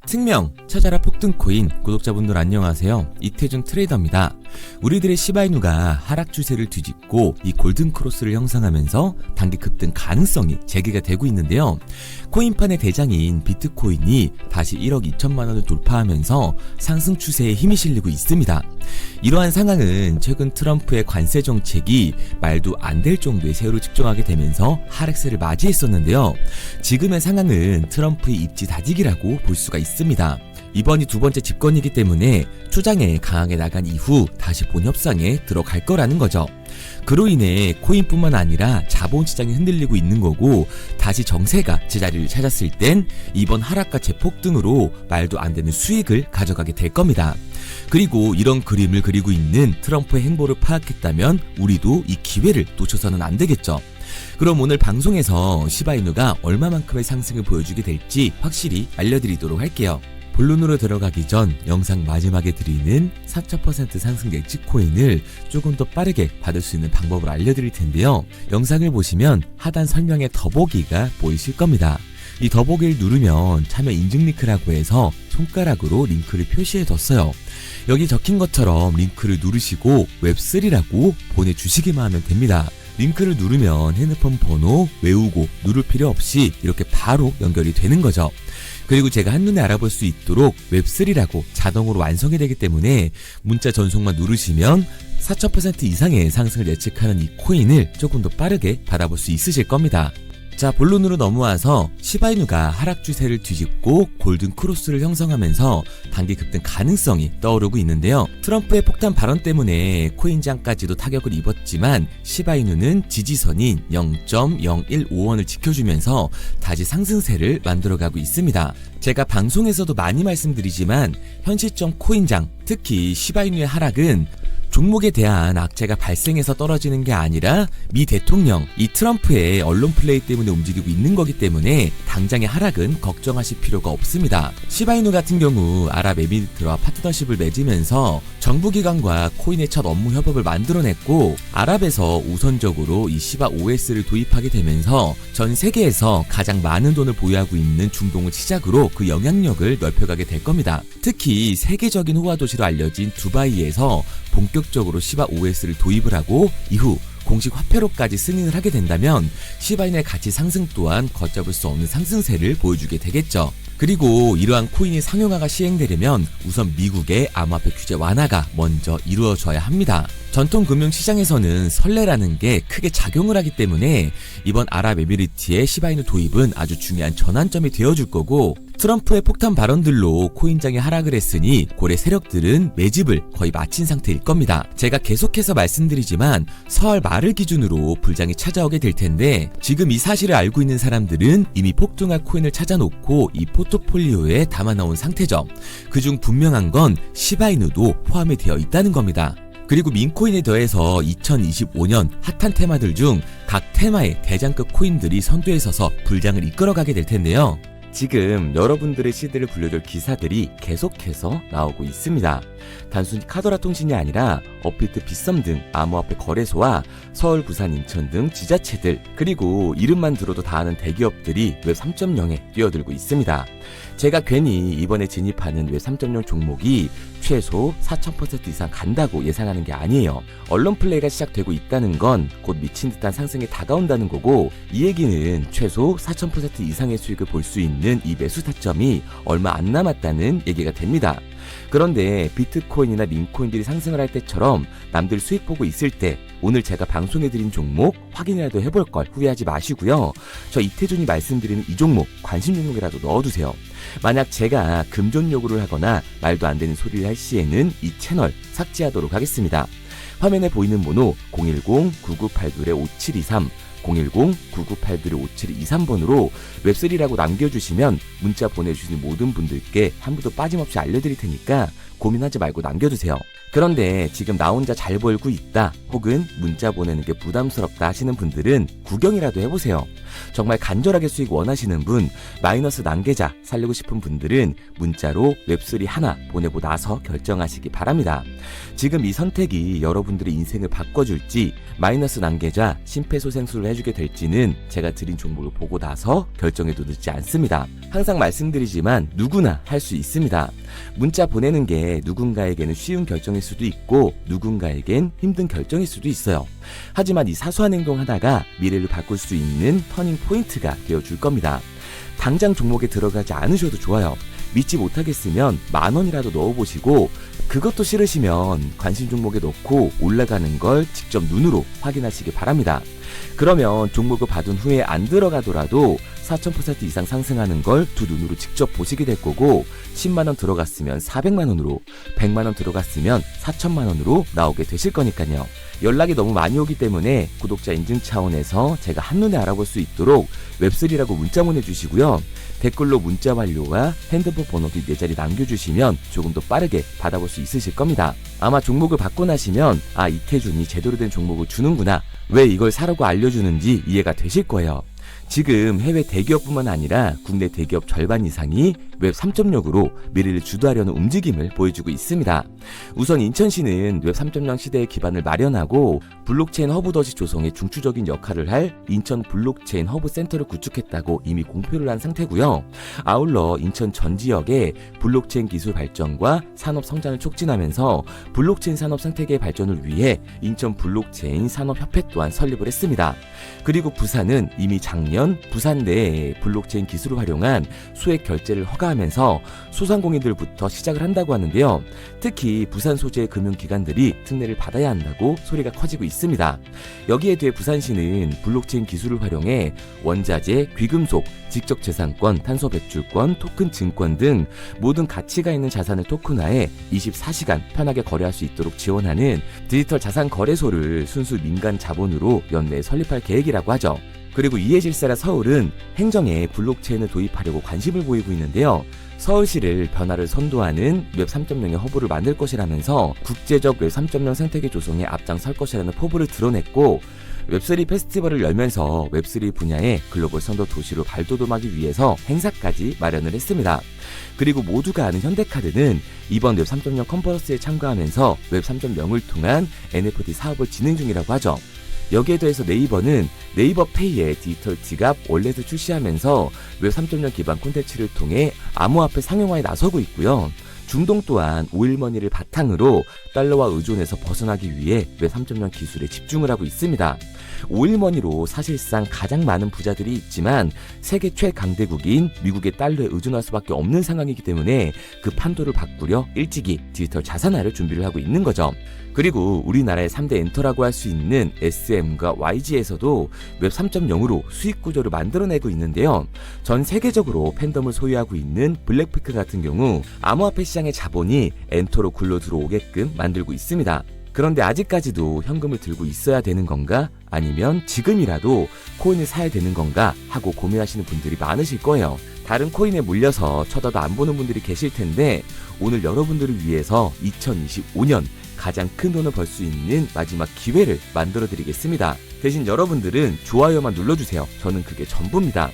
특명 찾아라 폭등코인 구독자분들 안녕하세요. 이태준 트레이더입니다. 우리들의 시바이누가 하락 추세를 뒤집고 이 골든 크로스를 형성하면서 단기 급등 가능성이 재개가 되고 있는데요. 코인판의 대장인 비트코인이 다시 1억 2천만 원을 돌파하면서 상승 추세에 힘이 실리고 있습니다. 이러한 상황은 최근 트럼프의 관세 정책이 말도 안 될 정도의 세월을 측정하게 되면서 하락세를 맞이했었는데요. 지금의 상황은 트럼프의 입지 다지기라고 볼 수가 있습니다. 이번이 두 번째 집권이기 때문에 추장에 강하게 나간 이후 다시 본 협상에 들어갈 거라는 거죠. 그로 인해 코인뿐만 아니라 자본시장이 흔들리고 있는 거고, 다시 정세가 제자리를 찾았을 땐 이번 하락과 재폭등으로 말도 안 되는 수익을 가져가게 될 겁니다. 그리고 이런 그림을 그리고 있는 트럼프의 행보를 파악했다면 우리도 이 기회를 놓쳐서는 안 되겠죠. 그럼 오늘 방송에서 시바이누가 얼마만큼의 상승을 보여주게 될지 확실히 알려드리도록 할게요. 본론으로 들어가기 전 영상 마지막에 드리는 4,000% 상승 예측 코인을 조금 더 빠르게 받을 수 있는 방법을 알려드릴 텐데요. 영상을 보시면 하단 설명에 더보기가 보이실 겁니다. 이 더보기를 누르면 참여 인증 링크라고 해서 손가락으로 링크를 표시해 뒀어요. 여기 적힌 것처럼 링크를 누르시고 웹3라고 보내주시기만 하면 됩니다. 링크를 누르면 핸드폰 번호 외우고 누를 필요 없이 이렇게 바로 연결이 되는 거죠. 그리고 제가 한눈에 알아볼 수 있도록 웹3라고 자동으로 완성이 되기 때문에 문자 전송만 누르시면 4,000% 이상의 상승을 예측하는 이 코인을 조금 더 빠르게 받아볼 수 있으실 겁니다. 자, 본론으로 넘어와서 시바이누가 하락 추세를 뒤집고 골든 크로스를 형성하면서 단기 급등 가능성이 떠오르고 있는데요. 트럼프의 폭탄 발언 때문에 코인장까지도 타격을 입었지만 시바이누는 지지선인 0.015원을 지켜주면서 다시 상승세를 만들어가고 있습니다. 제가 방송에서도 많이 말씀드리지만 현 시점 코인장, 특히 시바이누의 하락은 종목에 대한 악재가 발생해서 떨어지는 게 아니라 미 대통령, 이 트럼프의 언론 플레이 때문에 움직이고 있는 거기 때문에 당장의 하락은 걱정하실 필요가 없습니다. 시바이누 같은 경우 아랍에미리트와 파트너십을 맺으면서 정부기관과 코인의 첫 업무 협업을 만들어냈고, 아랍에서 우선적으로 이 시바 OS를 도입하게 되면서 전 세계에서 가장 많은 돈을 보유하고 있는 중동을 시작으로 그 영향력을 넓혀가게 될 겁니다. 특히 세계적인 호화 도시로 알려진 두바이에서 본격적으로 시바 OS를 도입을 하고 이후 공식 화폐로까지 승인을 하게 된다면 시바인의 가치 상승 또한 걷잡을 수 없는 상승세를 보여주게 되겠죠. 그리고 이러한 코인이 상용화가 시행되려면 우선 미국의 암호화폐 규제 완화가 먼저 이루어져야 합니다. 전통 금융시장에서는 선례라는 게 크게 작용을 하기 때문에 이번 아랍에미리트의 시바이누 도입은 아주 중요한 전환점이 되어줄 거고, 트럼프의 폭탄 발언들로 코인장이 하락을 했으니 고래 세력들은 매집을 거의 마친 상태일 겁니다. 제가 계속해서 말씀드리지만 설 말을 기준으로 불장이 찾아오게 될 텐데, 지금 이 사실을 알고 있는 사람들은 이미 폭등할 코인을 찾아놓고 이 포트폴리오에 담아놓은 상태죠. 그중 분명한 건 시바이누도 포함이 되어 있다는 겁니다. 그리고 민코인에 더해서 2025년 핫한 테마들 중 각 테마의 대장급 코인들이 선두에 서서 불장을 이끌어가게 될 텐데요. 지금 여러분들의 시대를 불려줄 기사들이 계속해서 나오고 있습니다. 단순히 카더라 통신이 아니라 업비트, 빗썸 등 암호화폐 거래소와 서울, 부산, 인천 등 지자체들, 그리고 이름만 들어도 다 아는 대기업들이 웹 3.0에 뛰어들고 있습니다. 제가 괜히 이번에 진입하는 웹 3.0 종목이 최소 4,000% 이상 간다고 예상하는 게 아니에요. 언론 플레이가 시작되고 있다는 건 곧 미친 듯한 상승이 다가온다는 거고, 이 얘기는 최소 4,000% 이상의 수익을 볼 수 있는 이 매수 타점이 얼마 안 남았다는 얘기가 됩니다. 그런데 비트코인이나 민코인들이 상승을 할 때처럼 남들 수익 보고 있을 때 오늘 제가 방송해드린 종목 확인이라도 해볼 걸 후회하지 마시고요. 저 이태준이 말씀드리는 이 종목 관심 종목이라도 넣어두세요. 만약 제가 금전 요구를 하거나 말도 안 되는 소리를 할 시에는 이 채널 삭제하도록 하겠습니다. 화면에 보이는 번호 010-9982-5723 010-9982-5723번으로 웹3라고 남겨주시면 문자 보내주시는 모든 분들께 한 분도 빠짐없이 알려드릴 테니까 고민하지 말고 남겨주세요. 그런데 지금 나 혼자 잘 벌고 있다, 혹은 문자 보내는 게 부담스럽다 하시는 분들은 구경이라도 해보세요. 정말 간절하게 수익 원하시는 분, 마이너스 난계자 살리고 싶은 분들은 문자로 웹3 하나 보내고 나서 결정하시기 바랍니다. 지금 이 선택이 여러분들의 인생을 바꿔줄지, 마이너스 난계자 심폐소생술을 지원을 해주게 될지는 제가 드린 종목을 보고 나서 결정해도 늦지 않습니다. 항상 말씀드리지만 누구나 할 수 있습니다. 문자 보내는 게 누군가에게는 쉬운 결정일 수도 있고 누군가에겐 힘든 결정일 수도 있어요. 하지만 이 사소한 행동 하나가 미래를 바꿀 수 있는 터닝 포인트가 되어줄 겁니다. 당장 종목에 들어가지 않으셔도 좋아요. 믿지 못하겠으면 10,000원이라도 넣어보시고 그것도 싫으시면 관심 종목에 넣고 올라가는 걸 직접 눈으로 확인하시기 바랍니다. 그러면 종목을 받은 후에 안 들어가더라도 4,000% 이상 상승하는 걸 두 눈으로 직접 보시게 될 거고 10만원 들어갔으면 400만원으로 100만원 들어갔으면 4,000만원으로 나오게 되실 거니까요. 연락이 너무 많이 오기 때문에 구독자 인증 차원에서 제가 한눈에 알아볼 수 있도록 웹3라고 문자 보내주시고요. 댓글로 문자 완료와 핸드폰 번호기 4자리 남겨주시면 조금 더 빠르게 받아볼 수 있으실 겁니다. 아마 종목을 받고 나시면 이태준이 제대로 된 종목을 주는구나, 왜 이걸 사라고 알려주는지 이해가 되실 거예요. 지금 해외 대기업뿐만 아니라 국내 대기업 절반 이상이 웹 3.0으로 미래를 주도하려는 움직임을 보여주고 있습니다. 우선 인천시는 웹 3.0 시대의 기반을 마련하고 블록체인 허브 덫이 조성에 중추적인 역할을 할 인천 블록체인 허브 센터를 구축했다고 이미 공표를 한 상태고요. 아울러 인천 전 지역의 블록체인 기술 발전과 산업 성장을 촉진하면서 블록체인 산업 생태계 발전을 위해 인천 블록체인 산업협회 또한 설립을 했습니다. 그리고 부산은 이미 작년 부산 내에 블록체인 기술을 활용한 수액 결제를 허가하면서 소상공인들부터 시작을 한다고 하는데요. 특히 부산 소재의 금융기관들이 특례를 받아야 한다고 소리가 커지고 있습니다. 여기에 대해 부산시는 블록체인 기술을 활용해 원자재, 귀금속, 지적재산권, 탄소 배출권, 토큰 증권 등 모든 가치가 있는 자산을 토큰화해 24시간 편하게 거래할 수 있도록 지원하는 디지털 자산 거래소를 순수 민간 자본으로 연내에 설립할 계획이라고 하죠. 그리고 이에 질세라 서울은 행정에 블록체인을 도입하려고 관심을 보이고 있는데요. 서울시를 변화를 선도하는 웹 3.0의 허브를 만들 것이라면서 국제적 웹 3.0 생태계 조성에 앞장설 것이라는 포부를 드러냈고, 웹3 페스티벌을 열면서 웹3 분야의 글로벌 선도 도시로 발돋움하기 위해서 행사까지 마련을 했습니다. 그리고 모두가 아는 현대카드는 이번 웹 3.0 컨퍼런스에 참가하면서 웹 3.0을 통한 NFT 사업을 진행 중이라고 하죠. 여기에 더해서 네이버는 네이버페이의 디지털 지갑 월렛을 출시하면서 웹 3.0 기반 콘텐츠를 통해 암호화폐 상용화에 나서고 있고요. 중동 또한 오일머니를 바탕으로 달러와 의존에서 벗어나기 위해 웹 3.0 기술에 집중을 하고 있습니다. 오일머니로 사실상 가장 많은 부자들이 있지만 세계 최강대국인 미국의 달러에 의존할 수밖에 없는 상황이기 때문에 그 판도를 바꾸려 일찍이 디지털 자산화를 준비를 하고 있는 거죠. 그리고 우리나라의 3대 엔터라고 할 수 있는 SM과 YG에서도 웹 3.0으로 수익 구조를 만들어내고 있는데요. 전 세계적으로 팬덤을 소유하고 있는 블랙피크 같은 경우 암호화폐 시장의 자본이 엔터로 굴러 들어오게끔 만들고 있습니다. 그런데 아직까지도 현금을 들고 있어야 되는 건가? 아니면 지금이라도 코인을 사야 되는 건가? 하고 고민하시는 분들이 많으실 거예요. 다른 코인에 물려서 쳐다도 안 보는 분들이 계실 텐데 오늘 여러분들을 위해서 2025년 가장 큰 돈을 벌 수 있는 마지막 기회를 만들어 드리겠습니다. 대신 여러분들은 좋아요만 눌러주세요. 저는 그게 전부입니다.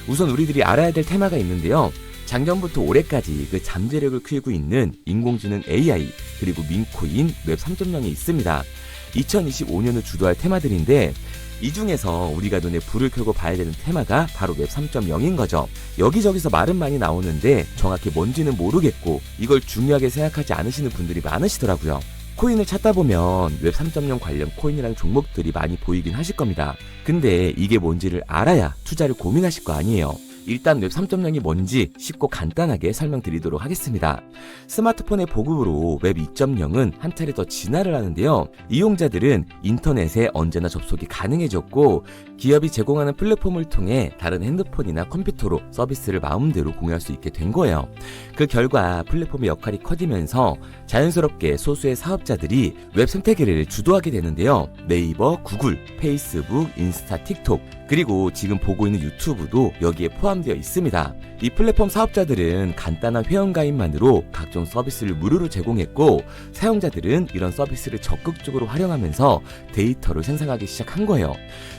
우선 우리들이 알아야 될 테마가 있는데요. 작년부터 올해까지 그 잠재력을 키우고 있는 인공지능 AI 그리고 민코인 웹 3.0이 있습니다. 2025년을 주도할 테마들인데 이 중에서 우리가 눈에 불을 켜고 봐야 되는 테마가 바로 웹 3.0인 거죠. 여기저기서 말은 많이 나오는데 정확히 뭔지는 모르겠고 이걸 중요하게 생각하지 않으시는 분들이 많으시더라고요. 코인을 찾다 보면 웹 3.0 관련 코인이라는 종목들이 많이 보이긴 하실 겁니다. 근데 이게 뭔지를 알아야 투자를 고민하실 거 아니에요. 일단 웹 3.0이 뭔지 쉽고 간단하게 설명드리도록 하겠습니다. 스마트폰의 보급으로 웹 2.0은 한 차례 더 진화를 하는데요. 이용자들은 인터넷에 언제나 접속이 가능해졌고 기업이 제공하는 플랫폼을 통해 다른 핸드폰이나 컴퓨터로 서비스를 마음대로 공유할 수 있게 된 거예요. 그 결과 플랫폼의 역할이 커지면서 자연스럽게 소수의 사업자들이 웹 생태계를 주도하게 되는데요. 네이버, 구글, 페이스북, 인스타, 틱톡 그리고 지금 보고 있는 유튜브도 여기에 포함 포함되어 있습니다. 이 플랫폼 사업자들은 간단한 회원가입만으로 각종 서비스를 무료로 제공했고 사용자들은 이런 서비스를 적극적으로 활용하면서 데이터를 생성하기 시작한 거예요.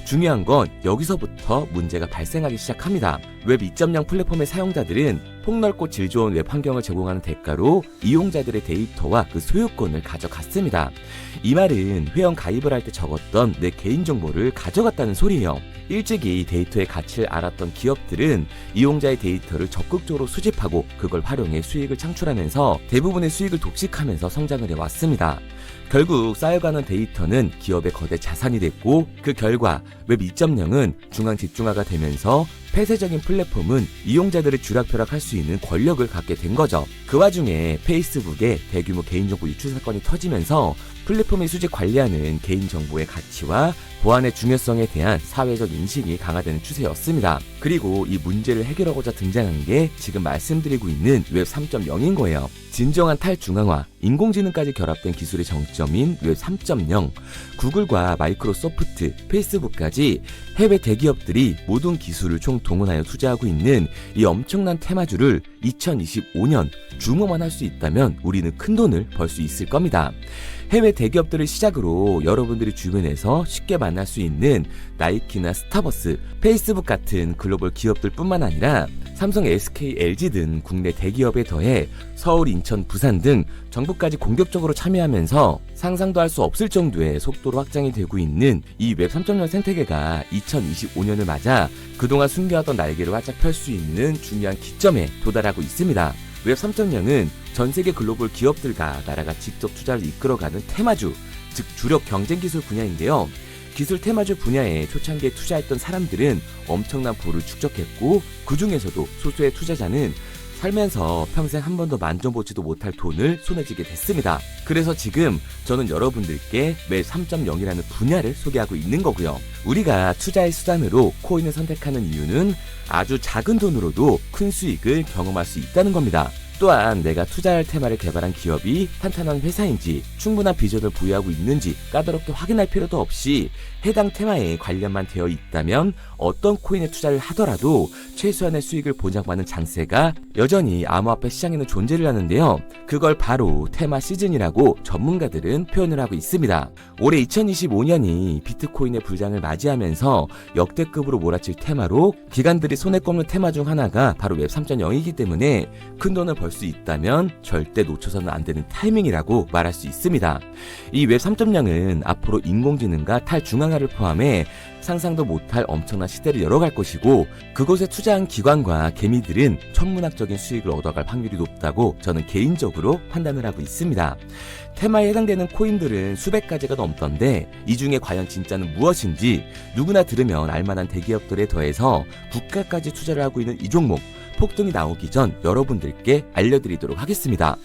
중요한 건 여기서부터 문제가 발생하기 시작합니다. 웹 2.0 플랫폼의 사용자들은 폭넓고 질 좋은 웹 환경을 제공하는 대가로 이용자들의 데이터와 그 소유권을 가져갔습니다. 이 말은 회원 가입을 할 때 적었던 내 개인정보를 가져갔다는 소리예요. 일찍이 데이터의 가치를 알았던 기업들은 이용자의 데이터를 적극적으로 수집하고 그걸 활용해 수익을 창출하면서 대부분의 수익을 독식하면서 성장을 해왔습니다. 결국 쌓여가는 데이터는 기업의 거대 자산이 됐고 그 결과 웹 2.0은 중앙 집중화가 되면서 폐쇄적인 플랫폼은 이용자들을 쥐락펴락할 수 있는 권력을 갖게 된 거죠. 그 와중에 페이스북의 대규모 개인정보 유출 사건이 터지면서 플랫폼의 수집 관리하는 개인정보의 가치와 보안의 중요성에 대한 사회적 인식이 강화되는 추세였습니다. 그리고 이 문제를 해결하고자 등장한 게 지금 말씀드리고 있는 웹 3.0인 거예요. 진정한 탈중앙화, 인공지능까지 결합된 기술의 정점인 웹 3.0, 구글과 마이크로소프트, 페이스북까지 해외 대기업들이 모든 기술을 총동원하여 투자하고 있는 이 엄청난 테마주를 2025년 주모만 할 수 있다면 우리는 큰 돈을 벌 수 있을 겁니다. 해외 대기업들을 시작으로 여러분들이 주변에서 쉽게 만날 수 있는 나이키나 스타버스, 페이스북 같은 글로벌 기업들 뿐만 아니라 삼성, SK, LG 등 국내 대기업에 더해 서울, 인천, 부산 등 정부까지 공격적으로 참여하면서 상상도 할 수 없을 정도의 속도로 확장이 되고 있는 이 웹 3.0 생태계가 2025년을 맞아 그동안 숨겨왔던 날개를 활짝 펼 수 있는 중요한 기점에 도달하고 있습니다. 웹 3.0은 전 세계 글로벌 기업들과 나라가 직접 투자를 이끌어가는 테마주, 즉 주력 경쟁 기술 분야인데요. 기술 테마주 분야에 초창기에 투자했던 사람들은 엄청난 부를 축적했고 그 중에서도 소수의 투자자는 살면서 평생 한 번도 만져보지도 못할 돈을 손에 쥐게 됐습니다. 그래서 지금 저는 여러분들께 웹 3.0이라는 분야를 소개하고 있는 거고요. 우리가 투자의 수단으로 코인을 선택하는 이유는 아주 작은 돈으로도 큰 수익을 경험할 수 있다는 겁니다. 또한 내가 투자할 테마를 개발한 기업이 탄탄한 회사인지 충분한 비전을 보유하고 있는지 까다롭게 확인할 필요도 없이 해당 테마에 관련만 되어 있다면 어떤 코인에 투자를 하더라도 최소한의 수익을 보장받는 장세가 여전히 암호화폐 시장에는 존재를 하는데요. 그걸 바로 테마 시즌이라고 전문가들은 표현을 하고 있습니다. 올해 2025년이 비트코인의 불장을 맞이하면서 역대급으로 몰아칠 테마로 기관들이 손에 꼽는 테마 중 하나가 바로 웹 3.0이기 때문에 큰 돈을 벌 수 있다면 절대 놓쳐서는 안 되는 타이밍이라고 말할 수 있습니다. 이 웹 3.0은 앞으로 인공지능과 탈중앙화를 포함해 상상도 못할 엄청난 시대를 열어갈 것이고 그곳에 투자한 기관과 개미들은 천문학적인 수익을 얻어갈 확률이 높다고 저는 개인적으로 판단을 하고 있습니다. 테마에 해당되는 코인들은 수백 가지가 넘던데 이 중에 과연 진짜는 무엇인지 누구나 들으면 알만한 대기업들에 더해서 국가까지 투자를 하고 있는 이 종목 폭등이 나오기 전 여러분들께 알려드리도록 하겠습니다.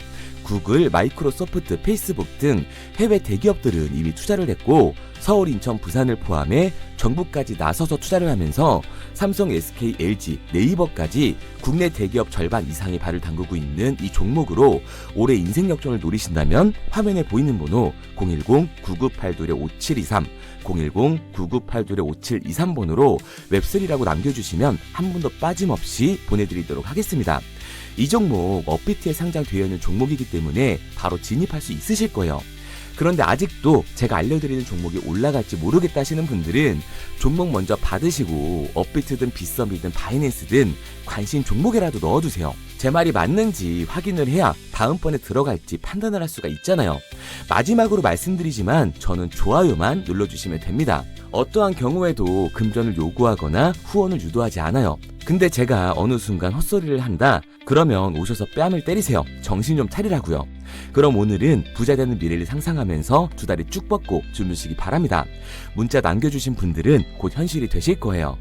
구글, 마이크로소프트, 페이스북 등 해외 대기업들은 이미 투자를 했고 서울, 인천, 부산을 포함해 정부까지 나서서 투자를 하면서 삼성, SK, LG, 네이버까지 국내 대기업 절반 이상이 발을 담그고 있는 이 종목으로 올해 인생 역전을 노리신다면 화면에 보이는 번호 010-9982-5723 010-9982-5723번으로 웹3라고 남겨주시면 한 분도 빠짐없이 보내드리도록 하겠습니다. 이 종목 업비트에 상장되어 있는 종목이기 때문에 바로 진입할 수 있으실 거예요. 그런데 아직도 제가 알려드리는 종목이 올라갈지 모르겠다 하시는 분들은 종목 먼저 받으시고 업비트든 빗썸이든 바이낸스든 관심 종목에라도 넣어두세요. 제 말이 맞는지 확인을 해야 다음번에 들어갈지 판단을 할 수가 있잖아요. 마지막으로 말씀드리지만 저는 좋아요만 눌러주시면 됩니다. 어떠한 경우에도 금전을 요구하거나 후원을 유도하지 않아요. 근데 제가 어느 순간 헛소리를 한다? 그러면 오셔서 뺨을 때리세요. 정신 좀 차리라고요. 그럼 오늘은 부자되는 미래를 상상하면서 두 다리 쭉 뻗고 주무시기 바랍니다. 문자 남겨주신 분들은 곧 현실이 되실 거예요.